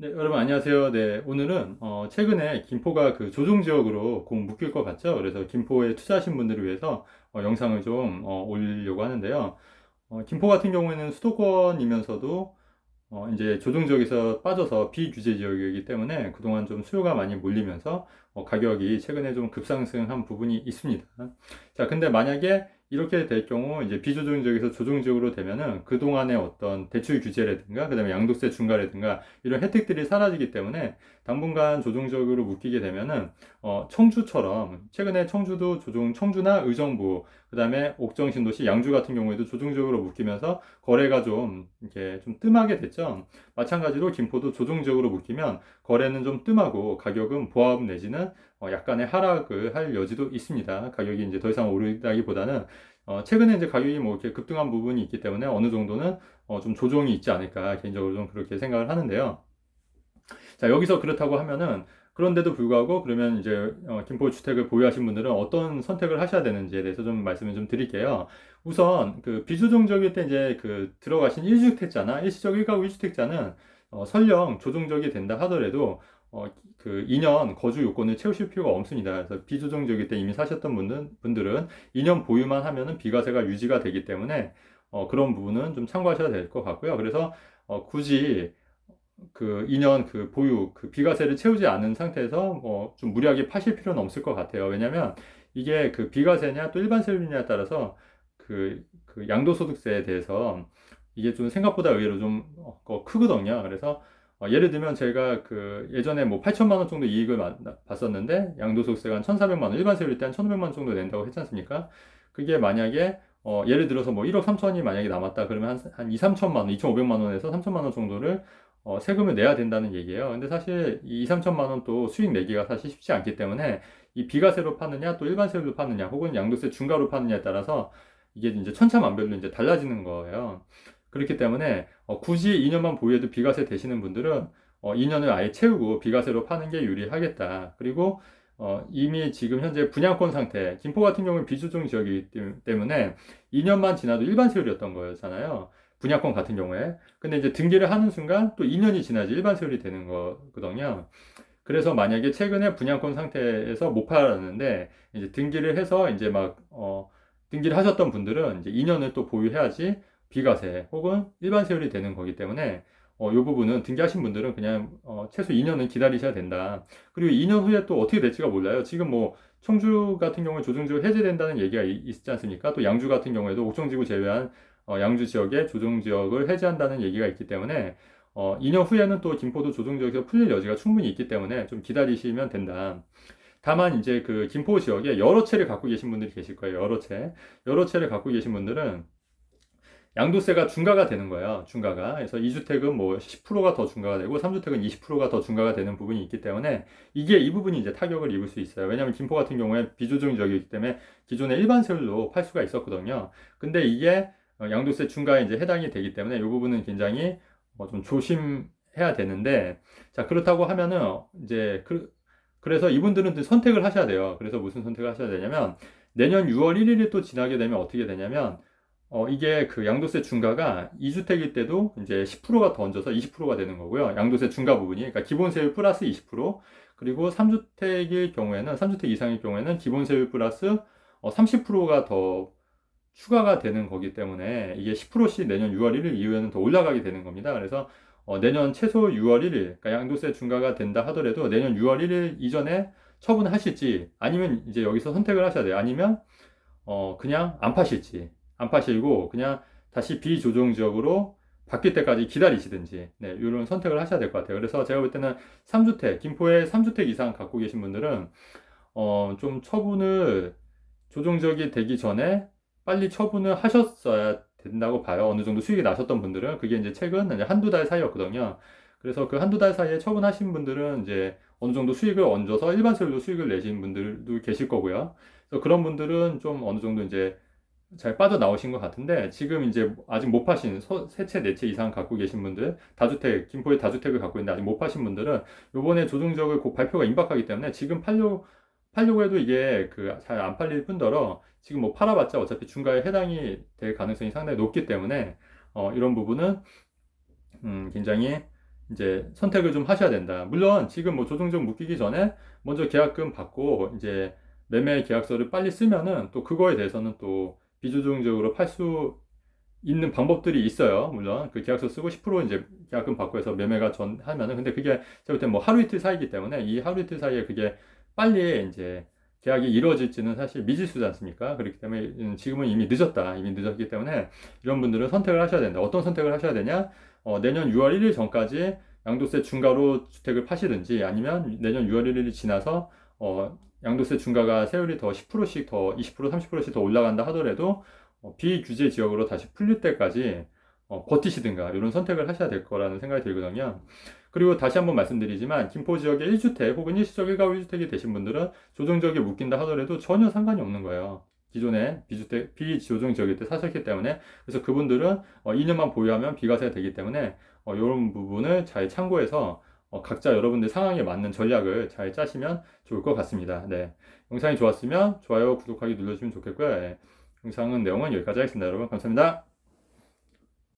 네, 여러분 안녕하세요. 네, 오늘은 최근에 김포가 그 조정 지역으로 공 묶일 것 같죠? 그래서 김포에 투자하신 분들을 위해서 영상을 좀 올리려고 하는데요. 김포 같은 경우에는 수도권이면서도 이제 조정 지역에서 빠져서 비규제 지역이기 때문에 그동안 좀 수요가 많이 몰리면서 가격이 최근에 좀 급상승한 부분이 있습니다. 자, 근데 만약에 이렇게 될 경우 이제 비조정 지역에서 조정 지역으로 되면은 그동안의 어떤 대출 규제라든가 그다음에 양도세 중과라든가 이런 혜택들이 사라지기 때문에 당분간 조정 지역으로 묶이게 되면은 청주처럼 최근에 청주도 청주나 의정부 그다음에 옥정 신도시 양주 같은 경우에도 조정 지역으로 묶이면서 거래가 좀 이렇게 좀 뜸하게 됐죠. 마찬가지로 김포도 조정 지역으로 묶이면 거래는 좀 뜸하고 가격은 보합 내지는 약간의 하락을 할 여지도 있습니다. 가격이 이제 더 이상 오르다기보다는 최근에 이제 가격이 뭐 이렇게 급등한 부분이 있기 때문에 어느 정도는 좀 조정이 있지 않을까 개인적으로 좀 그렇게 생각을 하는데요. 자, 여기서 그렇다고 하면은 그런데도 불구하고 그러면 이제 김포 주택을 보유하신 분들은 어떤 선택을 하셔야 되는지에 대해서 좀 말씀을 좀 드릴게요. 우선 그 비조정적일 때 이제 그 들어가신 1주택자나 일시적 1가구 1주택자는 설령 조정적이 된다 하더라도 그 2년 거주 요건을 채우실 필요가 없습니다. 그래서 비조정적일 때 이미 사셨던 분들은 2년 보유만 하면은 비과세가 유지가 되기 때문에 그런 부분은 좀 참고하셔야 될 것 같고요. 그래서 굳이 그 2년 그 보유 그 비과세를 채우지 않은 상태에서 뭐 좀 무리하게 파실 필요는 없을 것 같아요. 왜냐면 이게 그 비과세냐 또 일반 세율이냐에 따라서 그 양도소득세에 대해서 이게 좀 생각보다 의외로 좀 크거든요. 그래서 예를 들면 제가 그 예전에 뭐 8천만 원 정도 이익을 봤었는데 양도소득세가 한 1,400만 원, 일반 세율일 때 한 1,500만 원 정도 낸다고 했지 않습니까? 그게 만약에 예를 들어서 뭐 1억 3천이 만약에 남았다 그러면 한 2, 3천만 원, 2,500만 원에서 3천만 원 정도를 세금을 내야 된다는 얘기예요. 근데 사실 이 2, 3천만 원 또 수익 내기가 사실 쉽지 않기 때문에 이 비과세로 파느냐 또 일반 세율로 파느냐 혹은 양도세 중과로 파느냐에 따라서 이게 이제 천차만별로 이제 달라지는 거예요. 그렇기 때문에 굳이 2년만 보유해도 비과세 되시는 분들은 2년을 아예 채우고 비과세로 파는 게 유리하겠다. 그리고 이미 지금 현재 분양권 상태, 김포 같은 경우는 비조정 지역이기 때문에 2년만 지나도 일반 세율이었던 거잖아요. 분양권 같은 경우에. 근데 이제 등기를 하는 순간 또 2년이 지나지 일반 세율이 되는 거거든요. 그래서 만약에 최근에 분양권 상태에서 못 팔았는데 이제 등기를 해서 이제 막 등기를 하셨던 분들은 이제 2년을 또 보유해야지 비과세 혹은 일반 세율이 되는 거기 때문에 이 부분은 등기하신 분들은 그냥 최소 2년은 기다리셔야 된다. 그리고 2년 후에 또 어떻게 될지가 몰라요. 지금 뭐 청주 같은 경우에 조정지구 해제된다는 얘기가 있지 않습니까? 또 양주 같은 경우에도 옥정지구 제외한 양주 지역의 조정지역을 해제한다는 얘기가 있기 때문에 2년 후에는 또 김포도 조정지역에서 풀릴 여지가 충분히 있기 때문에 좀 기다리시면 된다. 다만 이제 그 김포 지역에 여러 채를 갖고 계신 분들이 계실 거예요. 여러 채. 여러 채를 갖고 계신 분들은 양도세가 중과가 되는 거예요. 중과가. 그래서 2주택은 뭐 10%가 더 중과가 되고 3주택은 20%가 더 중과가 되는 부분이 있기 때문에 이 부분이 이제 타격을 입을 수 있어요. 왜냐하면 김포 같은 경우에 비조정 지역이기 때문에 기존에 일반 세율로 팔 수가 있었거든요. 근데 이게 양도세 중과에 이제 해당이 되기 때문에 이 부분은 굉장히 좀 조심해야 되는데 자, 그렇다고 하면은 이제 그래서 이분들은 선택을 하셔야 돼요. 그래서 무슨 선택을 하셔야 되냐면 내년 6월 1일이 또 지나게 되면 어떻게 되냐면 이게 그 양도세 중과가 2주택일 때도 이제 10%가 더 얹어서 20%가 되는 거고요. 양도세 중과 부분이. 그러니까 기본세율 플러스 20%, 그리고 3주택일 경우에는, 3주택 이상일 경우에는 기본세율 플러스 30%가 더 추가가 되는 거기 때문에 이게 10%씩 내년 6월 1일 이후에는 더 올라가게 되는 겁니다. 그래서 내년 최소 6월 1일, 그러니까 양도세 중과가 된다 하더라도 내년 6월 1일 이전에 처분하실지 아니면 이제 여기서 선택을 하셔야 돼요. 아니면 그냥 안 파실지, 안 파시고 그냥 다시 비조정 지역으로 바뀔 때까지 기다리시든지, 네, 이런 선택을 하셔야 될 것 같아요. 그래서 제가 볼 때는 3주택, 김포에 3주택 이상 갖고 계신 분들은, 좀 처분을 조정 지역이 되기 전에 빨리 처분을 하셨어야 된다고 봐요. 어느 정도 수익이 나셨던 분들은. 그게 이제 최근 이제 한두 달 사이였거든요. 그래서 그 한두 달 사이에 처분하신 분들은 이제 어느 정도 수익을 얹어서 일반 세율로 수익을 내신 분들도 계실 거고요. 그래서 그런 분들은 좀 어느 정도 이제 잘 빠져나오신 것 같은데 지금 이제 아직 못 파신 세 채, 네 채 이상 갖고 계신 분들 다주택, 김포에 다주택을 갖고 있는데 아직 못 파신 분들은 요번에 조정적을 곧 발표가 임박하기 때문에 지금 팔려고 해도 이게 그 잘 안 팔릴 뿐더러 지금 뭐 팔아봤자 어차피 중과에 해당이 될 가능성이 상당히 높기 때문에 이런 부분은 굉장히 이제 선택을 좀 하셔야 된다. 물론 지금 뭐 조정적 묶이기 전에 먼저 계약금 받고 이제 매매 계약서를 빨리 쓰면은 또 그거에 대해서는 또 비조정적으로 팔 수 있는 방법들이 있어요. 물론 그 계약서 쓰고 10% 이제 계약금 받고 해서 매매가 전 하면은, 근데 그게 제가 볼 때 뭐 하루 이틀 사이기 때문에 이 하루 이틀 사이에 그게 빨리 이제 계약이 이루어질지는 사실 미지수지 않습니까? 그렇기 때문에 지금은 이미 늦었다. 이미 늦었기 때문에 이런 분들은 선택을 하셔야 된다. 어떤 선택을 하셔야 되냐? 내년 6월 1일 전까지 양도세 중과로 주택을 파시든지, 아니면 내년 6월 1일이 지나서 양도세 중과가 세율이 더 10%씩 더 20% 30%씩 더 올라간다 하더라도 비규제 지역으로 다시 풀릴 때까지 버티시든가 이런 선택을 하셔야 될 거라는 생각이 들거든요. 그리고 다시 한번 말씀드리지만 김포 지역에 1주택 혹은 일시적 1가구 1주택이 되신 분들은 조정지역에 묶인다 하더라도 전혀 상관이 없는 거예요. 기존에 비조정 지역일 때 사셨기 때문에. 그래서 그분들은 2년만 보유하면 비과세가 되기 때문에 이런 부분을 잘 참고해서 각자 여러분들 상황에 맞는 전략을 잘 짜시면 좋을 것 같습니다. 네. 영상이 좋았으면 좋아요, 구독하기 눌러주시면 좋겠고요. 네. 영상은 내용은 여기까지 하겠습니다. 여러분 감사합니다.